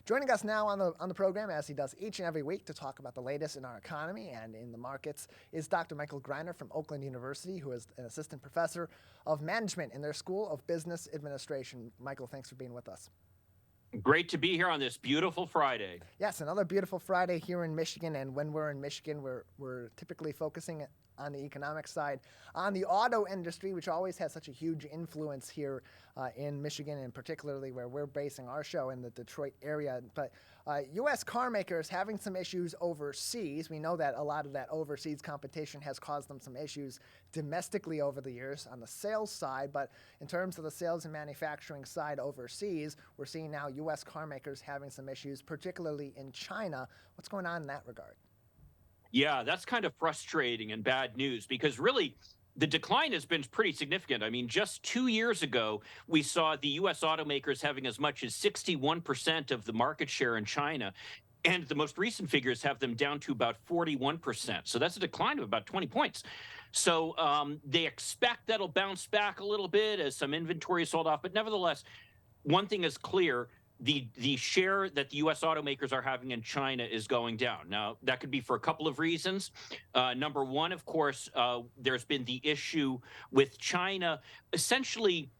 Joining us now on the program, as he does each and every week, to talk about the latest in our economy and in the markets, is Dr. Michael Greiner from Oakland University, who is an assistant professor of management in their School of Business Administration. Michael, thanks for being with us. Great to be here on this beautiful Friday. Yes, another beautiful Friday here in Michigan, and when we're in Michigan, we're typically focusing on the economic side, on the auto industry, which always has such a huge influence here in Michigan, and particularly where we're basing our show in the Detroit area. But U.S. car makers having some issues overseas. We know that a lot of that overseas competition has caused them some issues domestically over the years on the sales side. But in terms of the sales and manufacturing side overseas, we're seeing now U.S. car makers having some issues, particularly in China. What's going on in that regard? Yeah, that's kind of frustrating and bad news because really the decline has been pretty significant. I mean, just 2 years ago, we saw the U.S. automakers having as much as 61% of the market share in China. And the most recent figures have them down to about 41%. So that's a decline of about 20 points. So they expect that'll bounce back a little bit as some inventory is sold off. But nevertheless, one thing is clear. The share that the U.S. automakers are having in China is going down. Now, that could be for a couple of reasons. Number one, of course, there's been the issue with China essentially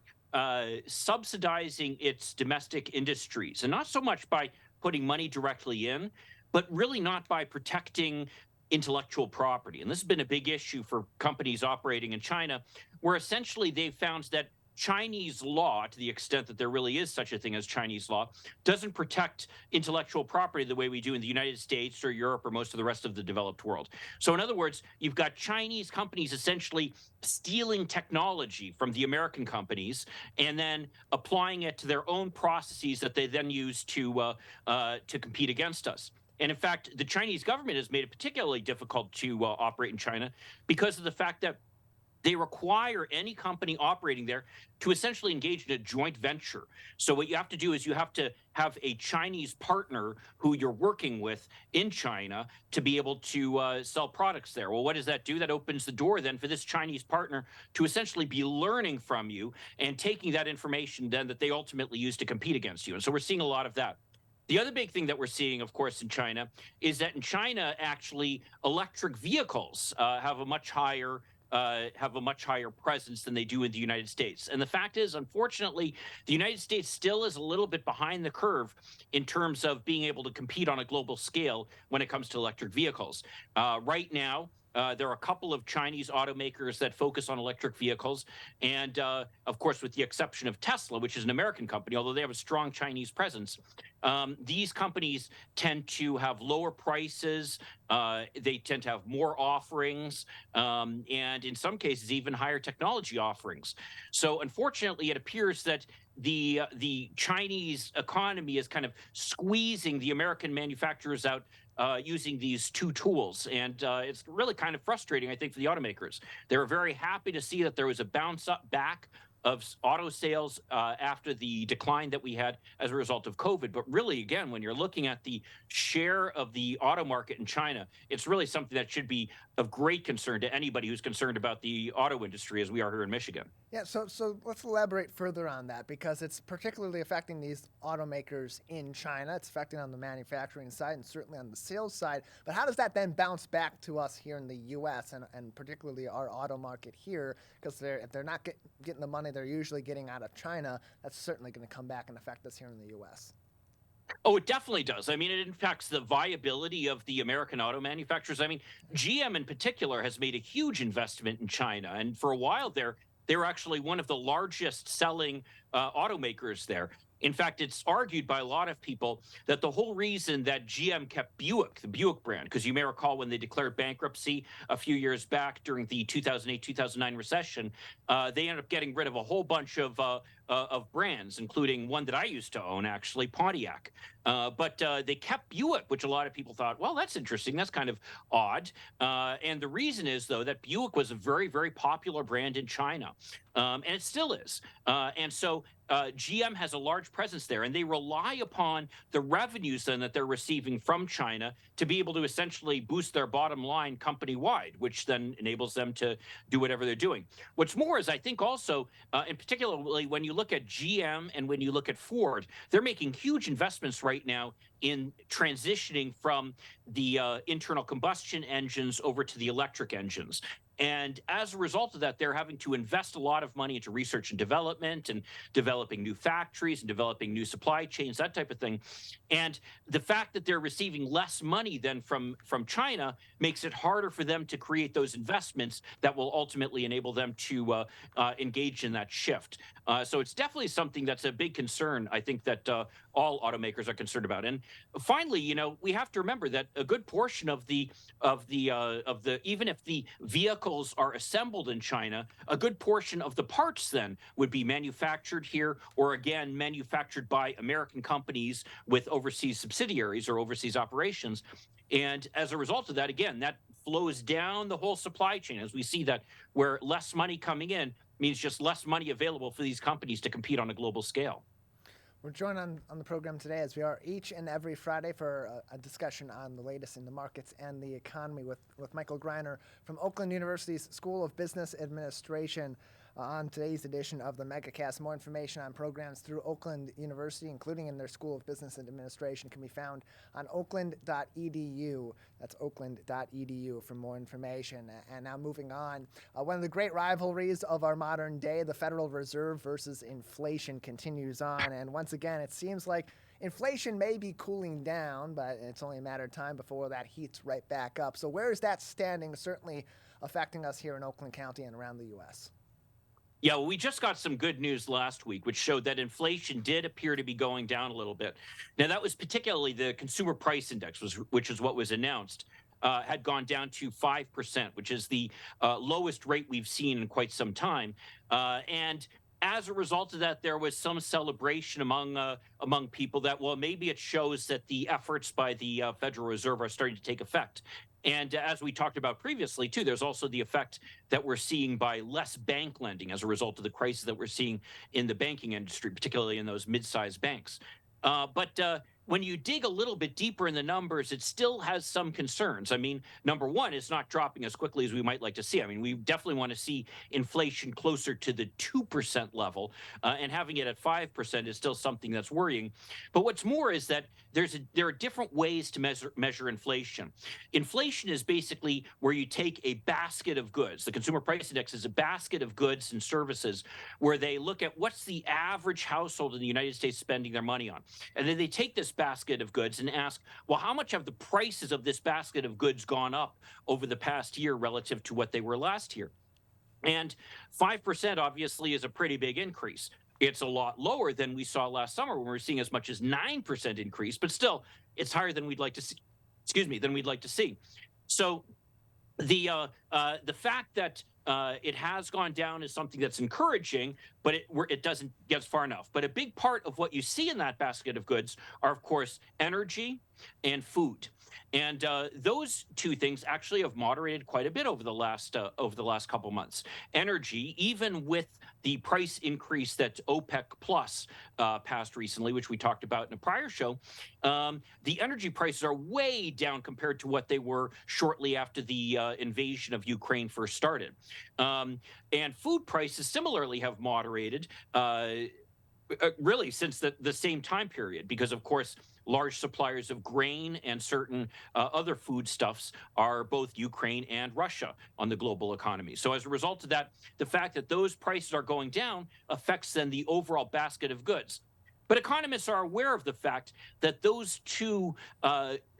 subsidizing its domestic industries, and not so much by putting money directly in, but really not by protecting intellectual property. And this has been a big issue for companies operating in China, where essentially they've found that Chinese law, to the extent that there really is such a thing as Chinese law, doesn't protect intellectual property the way we do in the United States or Europe or most of the rest of the developed world. So in other words, you've got Chinese companies essentially stealing technology from the American companies and then applying it to their own processes that they then use to compete against us. And in fact, the Chinese government has made it particularly difficult to operate in China because of the fact that they require any company operating there to essentially engage in a joint venture. So what you have to do is you have to have a Chinese partner who you're working with in China to be able to sell products there. Well, what does that do? That opens the door then for this Chinese partner to essentially be learning from you and taking that information then that they ultimately use to compete against you. And so we're seeing a lot of that. The other big thing that we're seeing, of course, in China is that in China, actually, electric vehicles have a much higher presence than they do in the United States. And the fact is, unfortunately, the United States still is a little bit behind the curve in terms of being able to compete on a global scale when it comes to electric vehicles. Right now, there are a couple of Chinese automakers that focus on electric vehicles. And of course, with the exception of Tesla, which is an American company, although they have a strong Chinese presence, these companies tend to have lower prices. They tend to have more offerings, and in some cases, even higher technology offerings. So unfortunately, it appears that the Chinese economy is kind of squeezing the American manufacturers out using these two tools. And it's really kind of frustrating, I think, for the automakers. They were very happy to see that there was a bounce up back of auto sales after the decline that we had as a result of COVID. But really, again, when you're looking at the share of the auto market in China, it's really something that should be of great concern to anybody who's concerned about the auto industry, as we are here in Michigan. Yeah, so let's elaborate further on that, because it's particularly affecting these automakers in China. It's affecting on the manufacturing side and certainly on the sales side. But how does that then bounce back to us here in the U.S. and particularly our auto market here? Because if they're not getting the money they're usually getting out of China, that's certainly going to come back and affect us here in the U.S. Oh, it definitely does. I mean, it impacts the viability of the American auto manufacturers. I mean, GM in particular has made a huge investment in China. And for a while there, they were actually one of the largest selling automakers there. In fact, it's argued by a lot of people that the whole reason that GM kept Buick, the Buick brand, because you may recall when they declared bankruptcy a few years back during the 2008-2009 recession, they ended up getting rid of a whole bunch of brands, including one that I used to own, actually, Pontiac. But they kept Buick, which a lot of people thought, well, that's interesting. That's kind of odd. And the reason is, though, that Buick was a very, very popular brand in China. And it still is. And so GM has a large presence there, and they rely upon the revenues then that they're receiving from China to be able to essentially boost their bottom line company-wide, which then enables them to do whatever they're doing. What's more is, I think also, and particularly when you look look at GM and when you look at Ford, they're making huge investments right now in transitioning from the internal combustion engines over to the electric engines. And as a result of that, they're having to invest a lot of money into research and development and developing new factories and developing new supply chains, that type of thing. And the fact that they're receiving less money than from China makes it harder for them to create those investments that will ultimately enable them to engage in that shift. So it's definitely something that's a big concern, I think, that all automakers are concerned about. And finally, we have to remember that a good portion of the even if the vehicles are assembled in China, a good portion of the parts then would be manufactured here, or again manufactured by American companies with overseas subsidiaries or overseas operations. And as a result of that, again, that flows down the whole supply chain, as we see that where less money coming in means just less money available for these companies to compete on a global scale. We're joined on the program today, as we are each and every Friday, for a discussion on the latest in the markets and the economy with Michael Greiner from Oakland University's School of Business Administration. On today's edition of the Megacast, more information on programs through Oakland University, including in their School of Business and Administration, can be found on oakland.edu. That's oakland.edu for more information. And now moving on, one of the great rivalries of our modern day, the Federal Reserve versus inflation, continues on. And once again, it seems like inflation may be cooling down, but it's only a matter of time before that heats right back up. So where is that standing? Certainly affecting us here in Oakland County and around the U.S. Yeah, well, we just got some good news last week, which showed that inflation did appear to be going down a little bit. Now, that was particularly the consumer price index, which is what was announced, had gone down to 5%, which is the lowest rate we've seen in quite some time. And as a result of that, there was some celebration among people that, well, maybe it shows that the efforts by the Federal Reserve are starting to take effect. And as we talked about previously, too, there's also the effect that we're seeing by less bank lending as a result of the crisis that we're seeing in the banking industry, particularly in those mid-sized banks. But when you dig a little bit deeper in the numbers, it still has some concerns. I mean, number one, it's not dropping as quickly as we might like to see. I mean, we definitely want to see inflation closer to the 2% level, and having it at 5% is still something that's worrying. But what's more is that there are different ways to measure inflation. Inflation is basically where you take a basket of goods. The Consumer Price Index is a basket of goods and services where they look at what's the average household in the United States spending their money on. And then they take this basket of goods and ask, well, how much have the prices of this basket of goods gone up over the past year relative to what they were last year? And 5% obviously is a pretty big increase. It's a lot lower than we saw last summer when we were seeing as much as 9% increase, but still it's higher than we'd like to see. Than we'd like to see. So the fact that it has gone down is something that's encouraging, but it doesn't get far enough. But a big part of what you see in that basket of goods are, of course, energy and food. And those two things actually have moderated quite a bit over the last couple months. Energy, even with the price increase that OPEC Plus passed recently, which we talked about in a prior show, the energy prices are way down compared to what they were shortly after the invasion of Ukraine first started. And food prices similarly have moderated. Really since the same time period, because of course large suppliers of grain and certain other foodstuffs are both Ukraine and Russia on the global economy. So as a result of that, the fact that those prices are going down affects then the overall basket of goods. But economists are aware of the fact that those two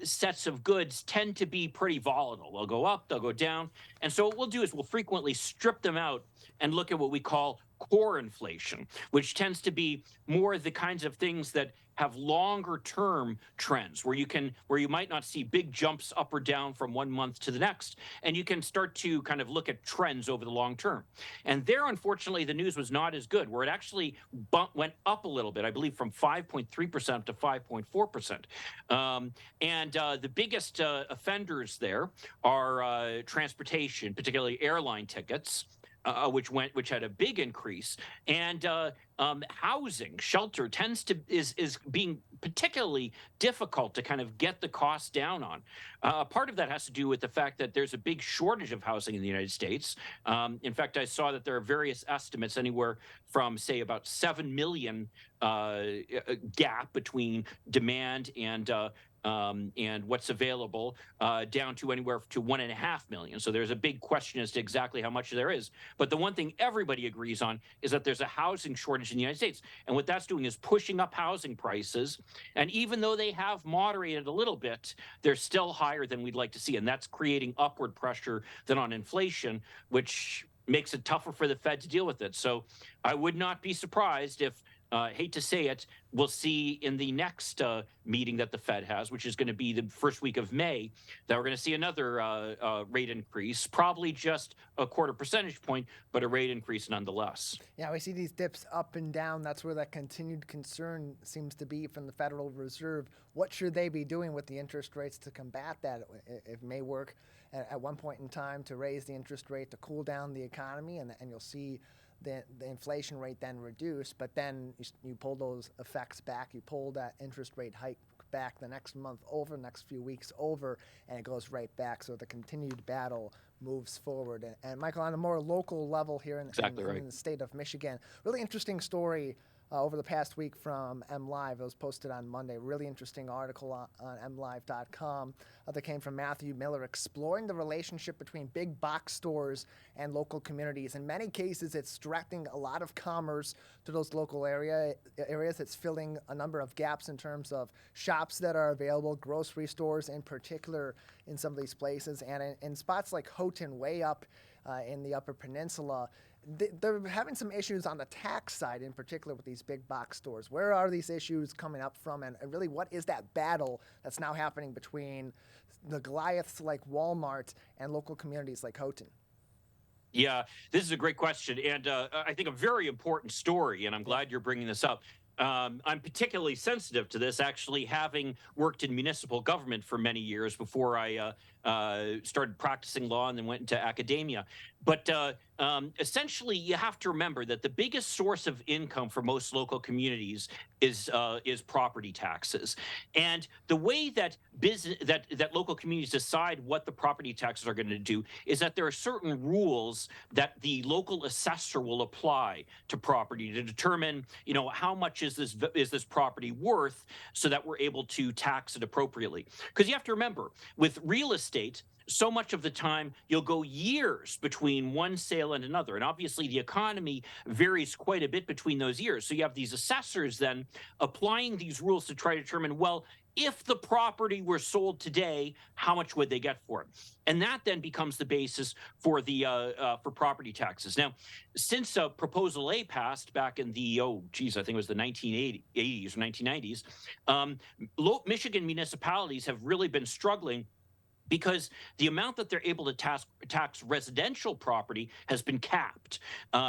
sets of goods tend to be pretty volatile. They'll go up, they'll go down. And so what we'll do is we'll frequently strip them out and look at what we call core inflation, which tends to be more the kinds of things that have longer term trends where you might not see big jumps up or down from one month to the next, and you can start to kind of look at trends over the long term. And there, unfortunately, the news was not as good, where it actually went up a little bit, I believe from 5.3% to 5.4%. And the biggest offenders there are transportation, particularly airline tickets, which had a big increase, and housing, shelter tends to is being particularly difficult to kind of get the costs down on. Part of that has to do with the fact that there's a big shortage of housing in the United States. In fact, I saw that there are various estimates, anywhere from say about 7 million gap between demand and what's available, down to anywhere to 1.5 million. So there's a big question as to exactly how much there is. But the one thing everybody agrees on is that there's a housing shortage in the United States. And what that's doing is pushing up housing prices. And even though they have moderated a little bit, they're still higher than we'd like to see. And that's creating upward pressure then on inflation, which makes it tougher for the Fed to deal with it. So I would not be surprised if, hate to say it, we'll see in the next meeting that the Fed has, which is going to be the first week of May, that we're going to see another rate increase, probably just a quarter percentage point, but a rate increase nonetheless. Yeah, we see these dips up and down. That's where that continued concern seems to be from the Federal Reserve. What should they be doing with the interest rates to combat that? It may work at one point in time to raise the interest rate to cool down the economy, and you'll see the inflation rate then reduce, but then you pull those effects back, you pull that interest rate hike back the next month over, next few weeks over, and it goes right back. So the continued battle moves forward. And Michael, on a more local level here in the state of Michigan, really interesting story over the past week from MLive. It was posted on Monday. Really interesting article on mlive.com that came from Matthew Miller, exploring the relationship between big box stores and local communities. In many cases, it's directing a lot of commerce to those local areas. It's filling a number of gaps in terms of shops that are available, grocery stores in particular in some of these places. And in spots like Houghton, way up in the Upper Peninsula, they're having some issues on the tax side, in particular with these big box stores. Where are these issues coming up from, and really what is that battle that's now happening between the Goliaths like Walmart and local communities like Houghton? Yeah, this is a great question, and I think a very important story, and I'm glad you're bringing this up. I'm particularly sensitive to this, actually, having worked in municipal government for many years before I started practicing law and then went into academia. But essentially, you have to remember that the biggest source of income for most local communities is property taxes. And the way that that local communities decide what the property taxes are going to do is that there are certain rules that the local assessor will apply to property to determine, how much is this property worth, so that we're able to tax it appropriately. Because you have to remember, with real estate, so much of the time you'll go years between one sale and another. And obviously the economy varies quite a bit between those years. So you have these assessors then applying these rules to try to determine, well, if the property were sold today, how much would they get for it? And that then becomes the basis for the for property taxes. Now, since Proposal A passed back in the I think it was the 1980s or 1990s, Michigan municipalities have really been struggling, because the amount that they're able to tax residential property has been capped.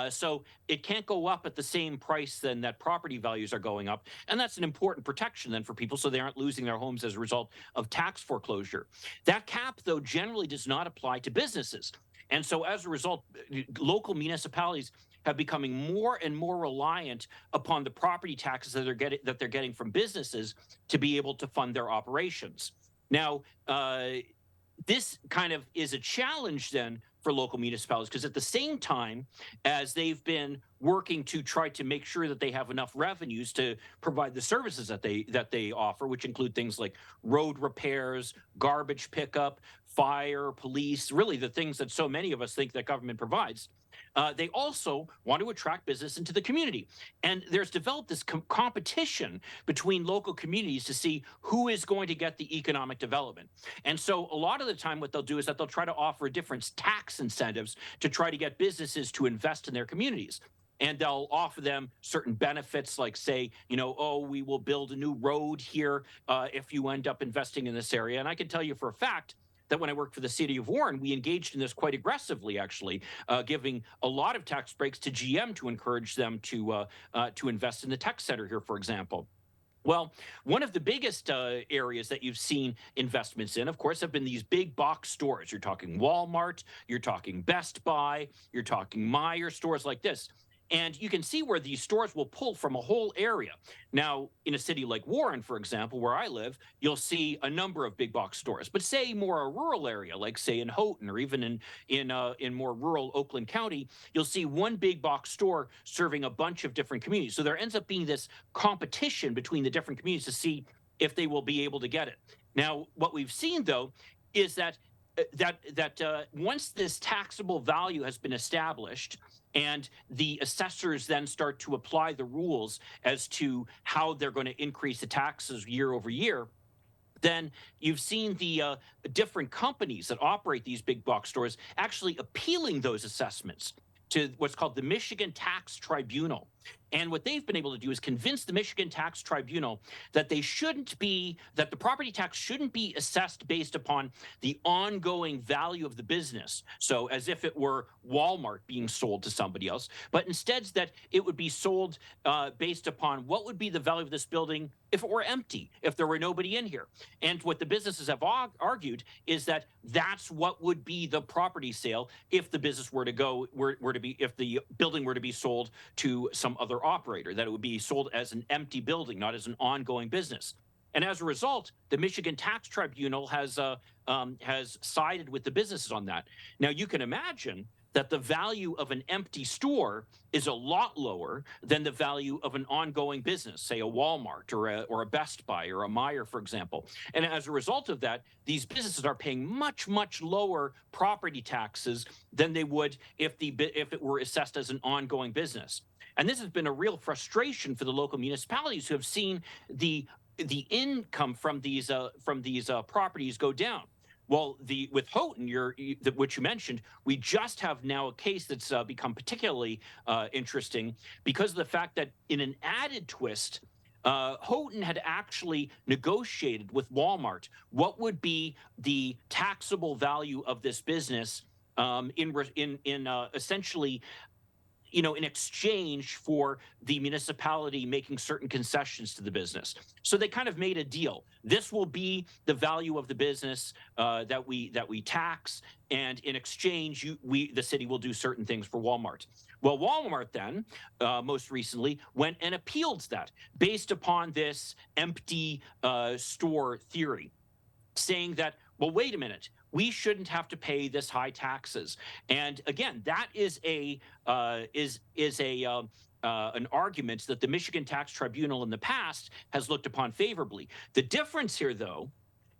So it can't go up at the same price then that property values are going up. And that's an important protection then for people, so they aren't losing their homes as a result of tax foreclosure. That cap, though, generally does not apply to businesses. And so as a result, local municipalities have becoming more and more reliant upon the property taxes that they're getting from businesses to be able to fund their operations. Now, this kind of is a challenge then for local municipalities, because at the same time as they've been working to try to make sure that they have enough revenues to provide the services that they offer, which include things like road repairs, garbage pickup, fire, police, really the things that so many of us think that government provides, they also want to attract business into the community. And there's developed this competition between local communities to see who is going to get the economic development. And so a lot of the time what they'll do is that they'll try to offer different tax incentives to try to get businesses to invest in their communities. And they'll offer them certain benefits, like say, we will build a new road here if you end up investing in this area. And I can tell you for a fact that when I worked for the city of Warren, we engaged in this quite aggressively, actually, giving a lot of tax breaks to GM to encourage them to invest in the tech center here, for example. Well, one of the biggest areas that you've seen investments in, of course, have been these big box stores. You're talking Walmart, you're talking Best Buy, you're talking Meijer, stores like this. And you can see where these stores will pull from a whole area. Now, in a city like Warren, for example, where I live, you'll see a number of big box stores. But say more a rural area, like say in Houghton or even in more rural Oakland County, you'll see one big box store serving a bunch of different communities. So there ends up being this competition between the different communities to see if they will be able to get it. Now, what we've seen though is that once this taxable value has been established, and the assessors then start to apply the rules as to how they're going to increase the taxes year over year, then you've seen the different companies that operate these big box stores actually appealing those assessments to what's called the Michigan Tax Tribunal. And what they've been able to do is convince the Michigan Tax Tribunal that that the property tax shouldn't be assessed based upon the ongoing value of the business. So as if it were Walmart being sold to somebody else, but instead that it would be sold based upon what would be the value of this building if it were empty, if there were nobody in here. And what the businesses have argued is that that's what would be the property sale if the business were to be, if the building were to be sold to some other operator, that it would be sold as an empty building, not as an ongoing business. And as a result, the Michigan Tax Tribunal has sided with the businesses on that. Now, you can imagine that the value of an empty store is a lot lower than the value of an ongoing business, say a Walmart or a Best Buy or a Meijer, for example. And as a result of that, these businesses are paying much, much lower property taxes than they would if it were assessed as an ongoing business. And this has been a real frustration for the local municipalities who have seen the income from these properties go down. Well, with Houghton, which you mentioned, we just have now a case that's become particularly interesting because of the fact that in an added twist, Houghton had actually negotiated with Walmart what would be the taxable value of this business in essentially, in exchange for the municipality making certain concessions to the business. So they kind of made a deal. This will be the value of the business that we tax, and in exchange, the city will do certain things for Walmart. Well, Walmart then, most recently, went and appealed that based upon this empty store theory, saying that, well, wait a minute, we shouldn't have to pay this high taxes. And again, that is an argument that the Michigan Tax Tribunal in the past has looked upon favorably. The difference here, though,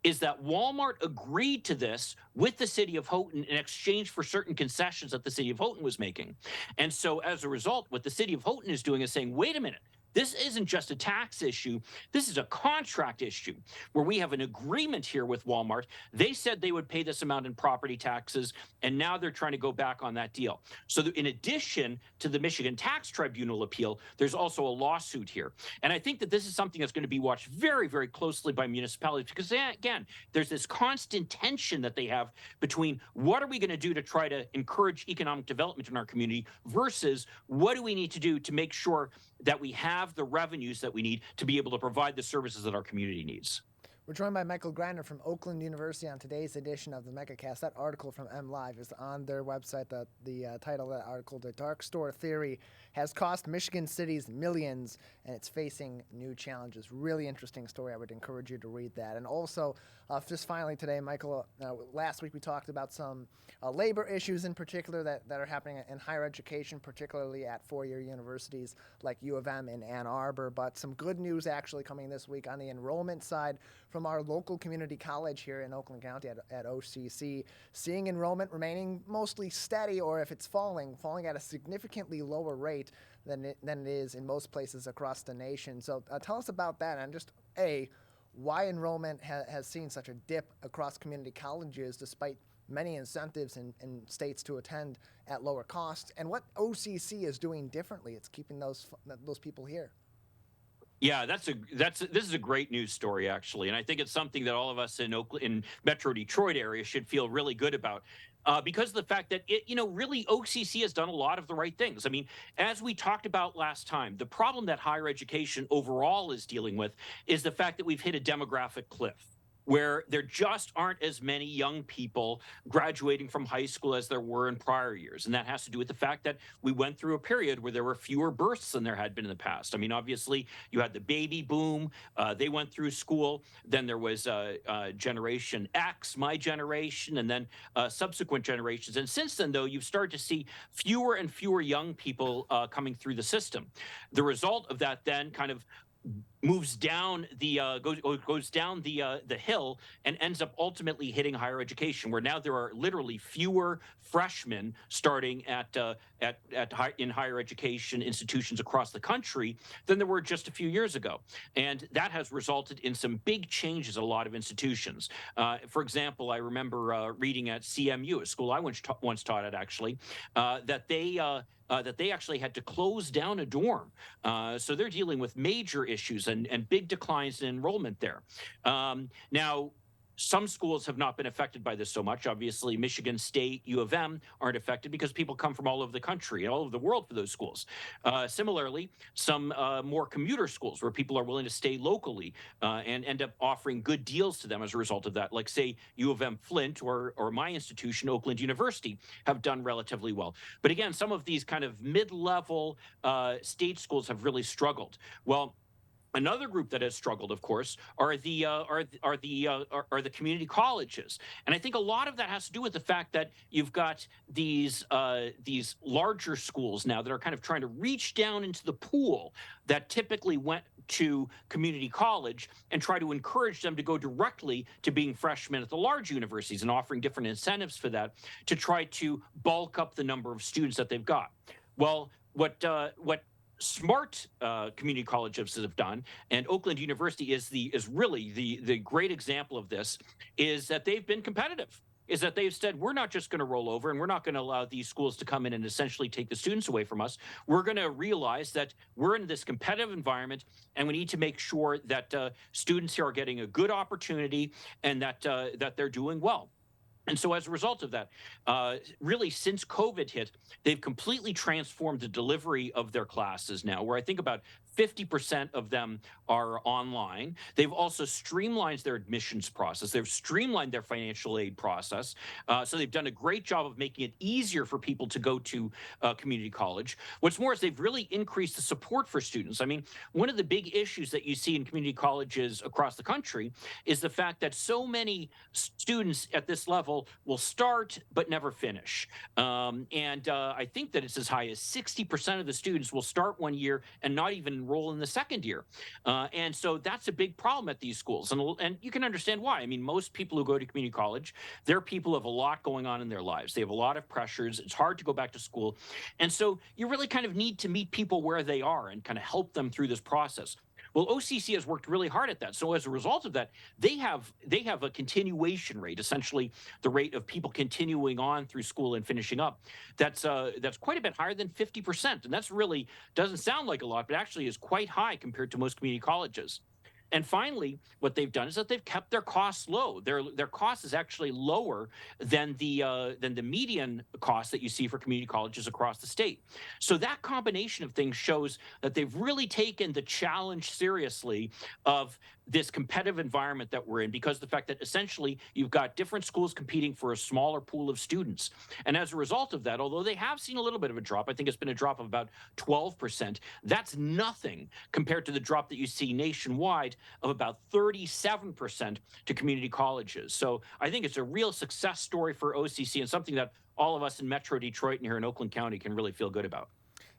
is that Walmart agreed to this with the city of Houghton in exchange for certain concessions that the city of Houghton was making. And so as a result, what the city of Houghton is doing is saying, wait a minute, this isn't just a tax issue. This is a contract issue where we have an agreement here with Walmart. They said they would pay this amount in property taxes, and now they're trying to go back on that deal. So in addition to the Michigan Tax Tribunal appeal, there's also a lawsuit here. And I think that this is something that's going to be watched very, very closely by municipalities because, again, there's this constant tension that they have between what are we going to do to try to encourage economic development in our community versus what do we need to do to make sure that we have the revenues that we need to be able to provide the services that our community needs. We're joined by Michael Greiner from Oakland University on today's edition of the Megacast. That article from MLive is on their website. The title of that article, The Dark Store Theory, has cost Michigan cities millions, and it's facing new challenges. Really interesting story. I would encourage you to read that. And also, just finally today, Michael, last week we talked about some labor issues in particular that are happening in higher education, particularly at four-year universities like U of M in Ann Arbor. But some good news actually coming this week on the enrollment side from our local community college here in Oakland County at OCC, seeing enrollment remaining mostly steady, or if it's falling at a significantly lower rate than it is in most places across the nation. So tell us about that, and just why enrollment has seen such a dip across community colleges despite many incentives in states to attend at lower costs, and what OCC is doing differently. It's keeping those people here. Yeah, this is a great news story, actually, and I think it's something that all of us in Metro Detroit area should feel really good about. because of the fact that really OCC has done a lot of the right things. I mean, as we talked about last time, the problem that higher education overall is dealing with is the fact that we've hit a demographic cliff where there just aren't as many young people graduating from high school as there were in prior years. And that has to do with the fact that we went through a period where there were fewer births than there had been in the past. I mean, obviously, you had the baby boom, they went through school. Then there was Generation X, my generation, and then subsequent generations. And since then, though, you've started to see fewer and fewer young people coming through the system. The result of that then kind of moves down the goes down the hill and ends up ultimately hitting higher education, where now there are literally fewer freshmen starting in higher education institutions across the country than there were just a few years ago, and that has resulted in some big changes at a lot of institutions. For example, I remember reading at CMU, a school I once taught at, actually, that they actually had to close down a dorm. So they're dealing with major issues and big declines in enrollment there. Now, some schools have not been affected by this so much. Obviously, Michigan State, U of M aren't affected because people come from all over the country and all over the world for those schools. Similarly, some more commuter schools where people are willing to stay locally and end up offering good deals to them as a result of that, like, say, U of M Flint or my institution, Oakland University, have done relatively well. But again, some of these kind of mid-level state schools have really struggled. Well, another group that has struggled, of course, are the community colleges, and I think a lot of that has to do with the fact that you've got these larger schools now that are kind of trying to reach down into the pool that typically went to community college and try to encourage them to go directly to being freshmen at the large universities and offering different incentives for that to try to bulk up the number of students that they've got. Well, what smart community colleges have done, and Oakland University is really the great example of this, is that they've been competitive. Is that they've said, we're not just going to roll over and we're not going to allow these schools to come in and essentially take the students away from us. We're going to realize that we're in this competitive environment and we need to make sure that students here are getting a good opportunity and that they're doing well. And so as a result of that, really since COVID hit, they've completely transformed the delivery of their classes now, where I think about 50% of them are online. They've also streamlined their admissions process. They've streamlined their financial aid process. So they've done a great job of making it easier for people to go to community college. What's more is they've really increased the support for students. I mean, one of the big issues that you see in community colleges across the country is the fact that so many students at this level will start but never finish. I think that it's as high as 60% of the students will start one year and not even enroll in the second year. And so that's a big problem at these schools. And you can understand why. I mean, most people who go to community college, they're people who have a lot going on in their lives. They have a lot of pressures. It's hard to go back to school. And so you really kind of need to meet people where they are and kind of help them through this process. Well, OCC has worked really hard at that. So as a result of that, they have a continuation rate, essentially the rate of people continuing on through school and finishing up. That's quite a bit higher than 50%, and that's really doesn't sound like a lot, but actually is quite high compared to most community colleges. And finally, what they've done is that they've kept their costs low. Their cost is actually lower than the median cost that you see for community colleges across the state. So that combination of things shows that they've really taken the challenge seriously of this competitive environment that we're in, because of the fact that essentially you've got different schools competing for a smaller pool of students. And as a result of that, although they have seen a little bit of a drop, I think it's been a drop of about 12%, that's nothing compared to the drop that you see nationwide of about 37% to community colleges. So I think it's a real success story for OCC and something that all of us in Metro Detroit and here in Oakland County can really feel good about.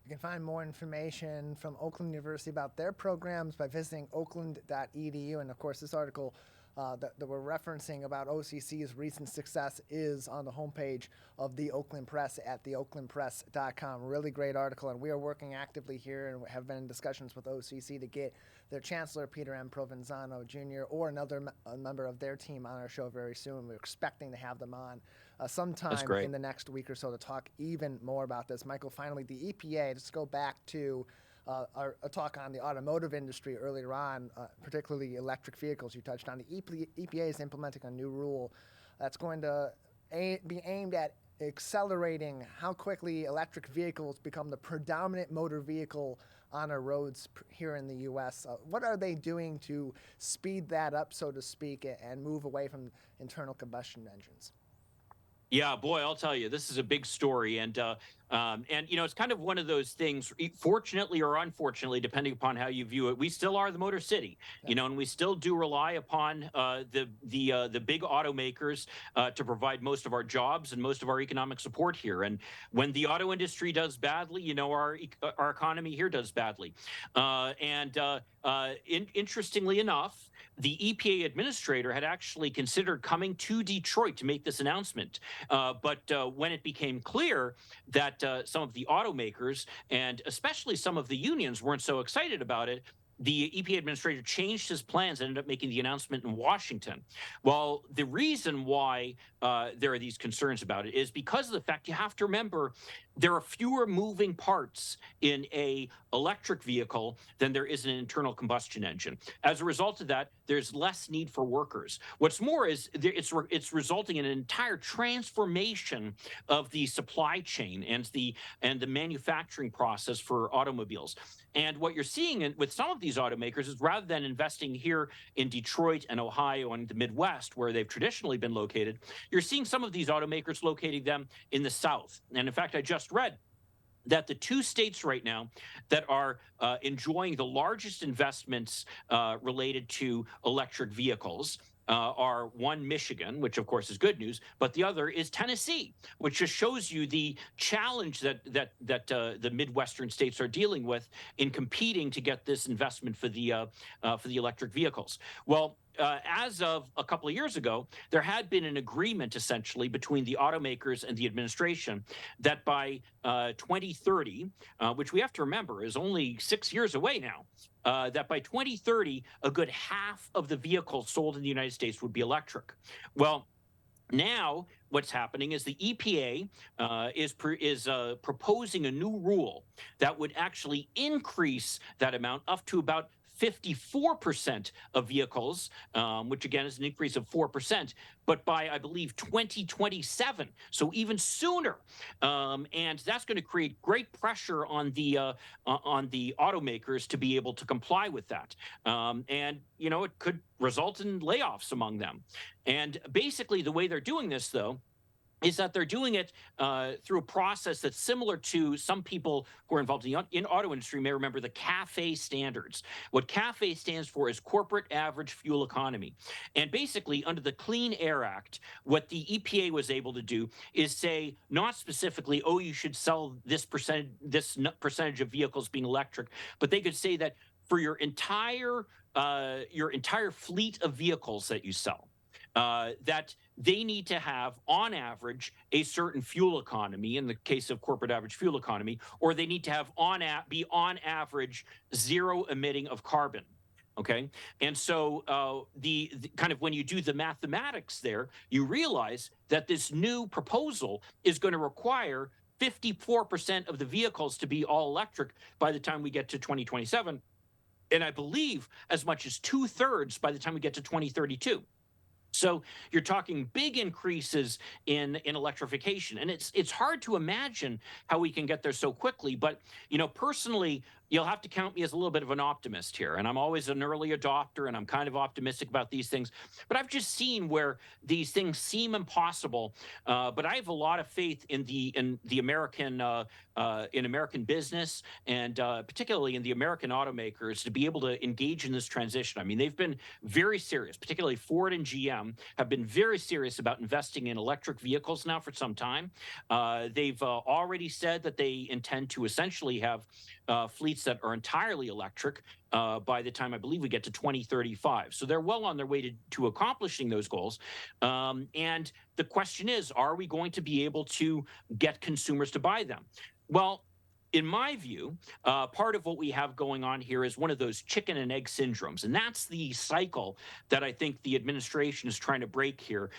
You can find more information from Oakland University about their programs by visiting oakland.edu. And of course, this article that we're referencing about OCC's recent success is on the homepage of the Oakland Press at theoaklandpress.com. Really great article, and we are working actively here and have been in discussions with OCC to get their Chancellor, Peter M. Provenzano Jr., or another member of their team on our show very soon. We're expecting to have them on sometime in the next week or so to talk even more about this. Michael, finally, the EPA, let's go back to a talk on the automotive industry earlier on, particularly electric vehicles you touched on. The EPA is implementing a new rule that's going to be aimed at accelerating how quickly electric vehicles become the predominant motor vehicle on our roads here in the U.S. What are they doing to speed that up, so to speak, and move away from internal combustion engines? Yeah, boy, I'll tell you, this is a big story, and you know, it's kind of one of those things. Fortunately or unfortunately, depending upon how you view it, we still are the Motor City, you know, and we still do rely upon the big automakers to provide most of our jobs and most of our economic support here. And when the auto industry does badly, you know, our economy here does badly. Interestingly enough, the EPA administrator had actually considered coming to Detroit to make this announcement. But when it became clear that some of the automakers and especially some of the unions weren't so excited about it, the EPA administrator changed his plans and ended up making the announcement in Washington. Well, the reason why there are these concerns about it is because of the fact you have to remember there are fewer moving parts in a electric vehicle than there is in an internal combustion engine. As a result of that, there's less need for workers. What's more is it's resulting in an entire transformation of the supply chain and the manufacturing process for automobiles. And what you're seeing with some of these automakers is rather than investing here in Detroit and Ohio and the Midwest, where they've traditionally been located, you're seeing some of these automakers locating them in the South. And in fact, I just read that the two states right now that are enjoying the largest investments related to electric vehicles are one Michigan, which of course is good news, but the other is Tennessee, which just shows you the challenge that the Midwestern states are dealing with in competing to get this investment for the electric vehicles. Well, as of a couple of years ago, there had been an agreement essentially between the automakers and the administration that by 2030, which we have to remember is only 6 years away now, that by 2030, a good half of the vehicles sold in the United States would be electric. Well, now, what's happening is the EPA is proposing a new rule that would actually increase that amount up to about 54% of vehicles, which again is an increase of 4%, but by, I believe, 2027, so even sooner. And that's going to create great pressure on the automakers to be able to comply with that. And, you know, it could result in layoffs among them. And basically, the way they're doing this, though, is that they're doing it through a process that's similar to some people who are involved in auto industry may remember the CAFE standards. What CAFE stands for is Corporate Average Fuel Economy. And basically, under the Clean Air Act, what the EPA was able to do is say, not specifically, oh, you should sell this percentage of vehicles being electric, but they could say that for your entire fleet of vehicles that you sell, that they need to have, on average, a certain fuel economy, in the case of corporate average fuel economy, or they need to have be on average zero emitting of carbon. Okay, and so the kind of when you do the mathematics there, you realize that this new proposal is going to require 54% of the vehicles to be all electric by the time we get to 2027, and I believe as much as 2/3 by the time we get to 2032. So you're talking big increases in electrification, and it's hard to imagine how we can get there so quickly. But you know, personally, you'll have to count me as a little bit of an optimist here, and I'm always an early adopter, and I'm kind of optimistic about these things. But I've just seen where these things seem impossible. But I have a lot of faith in the American business, and particularly in the American automakers, to be able to engage in this transition. I mean, they've been very serious, particularly Ford and GM have been very serious about investing in electric vehicles now for some time. They've already said that they intend to essentially have fleets that are entirely electric by the time I believe we get to 2035. So they're well on their way to accomplishing those goals. And the question is, are we going to be able to get consumers to buy them? Well, in my view, part of what we have going on here is one of those chicken and egg syndromes. And that's the cycle that I think the administration is trying to break here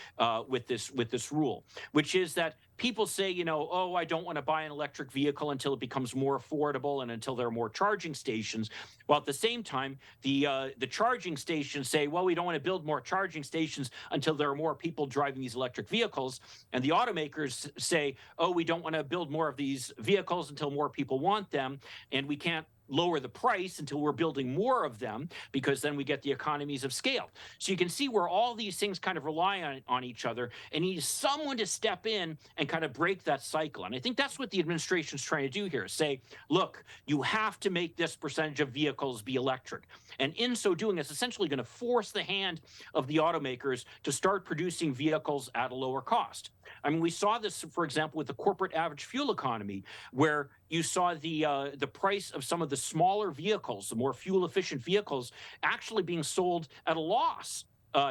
with this rule, which is that people say, oh, I don't want to buy an electric vehicle until it becomes more affordable and until there are more charging stations. While at the same time, the charging stations say, well, we don't want to build more charging stations until there are more people driving these electric vehicles. And the automakers say, oh, we don't want to build more of these vehicles until more people want them. And we can't lower the price until we're building more of them, because then we get the economies of scale. So you can see where all these things kind of rely on each other, and you need someone to step in and kind of break that cycle. And I think that's what the administration's trying to do here, say, look, you have to make this percentage of vehicles be electric. And in so doing, it's essentially going to force the hand of the automakers to start producing vehicles at a lower cost. I mean, we saw this, for example, with the corporate average fuel economy, where you saw the price of some of the smaller vehicles, the more fuel efficient vehicles, actually being sold at a loss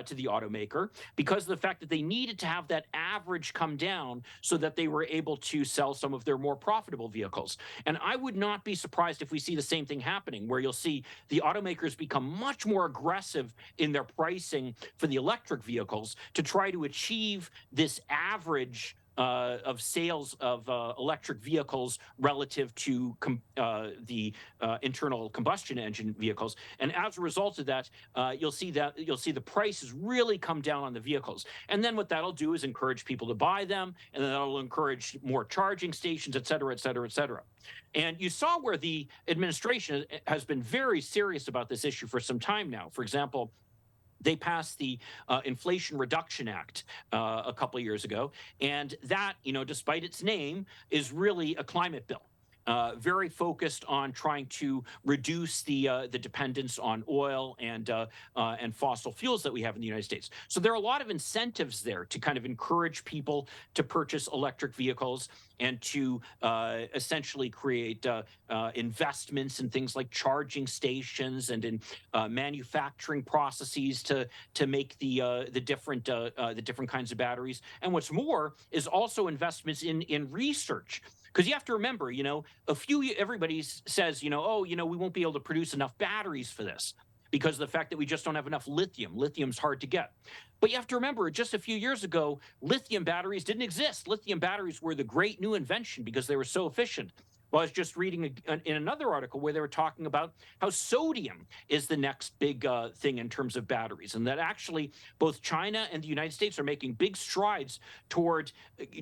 to the automaker, because of the fact that they needed to have that average come down so that they were able to sell some of their more profitable vehicles. And I would not be surprised if we see the same thing happening, where you'll see the automakers become much more aggressive in their pricing for the electric vehicles to try to achieve this average of sales of electric vehicles relative to the internal combustion engine vehicles. And as a result of that, you'll see the prices really come down on the vehicles. And then what that'll do is encourage people to buy them, and then that'll encourage more charging stations, et cetera, et cetera, et cetera. And you saw where the administration has been very serious about this issue for some time now. For example, they passed the Inflation Reduction Act a couple of years ago, and that, despite its name, is really a climate bill. Very focused on trying to reduce the dependence on oil and fossil fuels that we have in the United States. So there are a lot of incentives there to kind of encourage people to purchase electric vehicles and to essentially create investments in things like charging stations and in manufacturing processes to make the different kinds of batteries. And what's more is also investments in research. Because you have to remember, everybody says, oh, we won't be able to produce enough batteries for this because of the fact that we just don't have enough lithium. Lithium's hard to get. But you have to remember, just a few years ago, lithium batteries didn't exist. Lithium batteries were the great new invention because they were so efficient. Well, I was just reading in another article where they were talking about how sodium is the next big thing in terms of batteries, and that actually both China and the United States are making big strides toward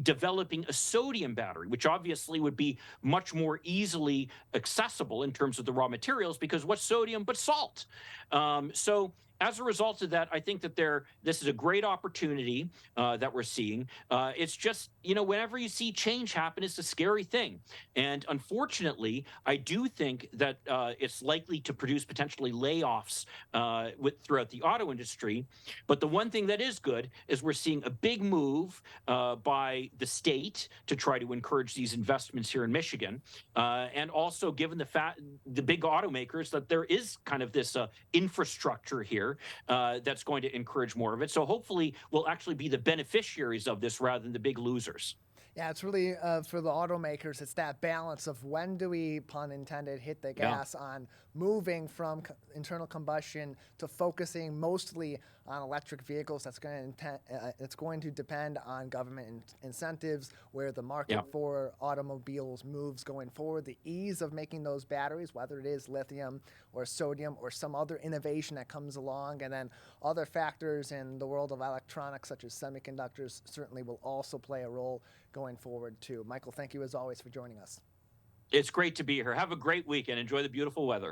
developing a sodium battery, which obviously would be much more easily accessible in terms of the raw materials, because what's sodium but salt? So as a result of that, I think that this is a great opportunity that we're seeing. It's just, whenever you see change happen, it's a scary thing. And unfortunately, I do think that it's likely to produce potentially layoffs throughout the auto industry. But the one thing that is good is we're seeing a big move by the state to try to encourage these investments here in Michigan. And also given the big automakers, that there is kind of this infrastructure here that's going to encourage more of it. So hopefully we'll actually be the beneficiaries of this rather than the big losers. Yeah, it's really, for the automakers, it's that balance of when do we, pun intended, hit the gas on moving from internal combustion to focusing mostly on electric vehicles. That's it's going to depend on government incentives, where the market for automobiles moves going forward, the ease of making those batteries, whether it is lithium or sodium or some other innovation that comes along, and then other factors in the world of electronics such as semiconductors certainly will also play a role going forward too. Michael, thank you as always for joining us. It's great to be here. Have a great weekend. Enjoy the beautiful weather.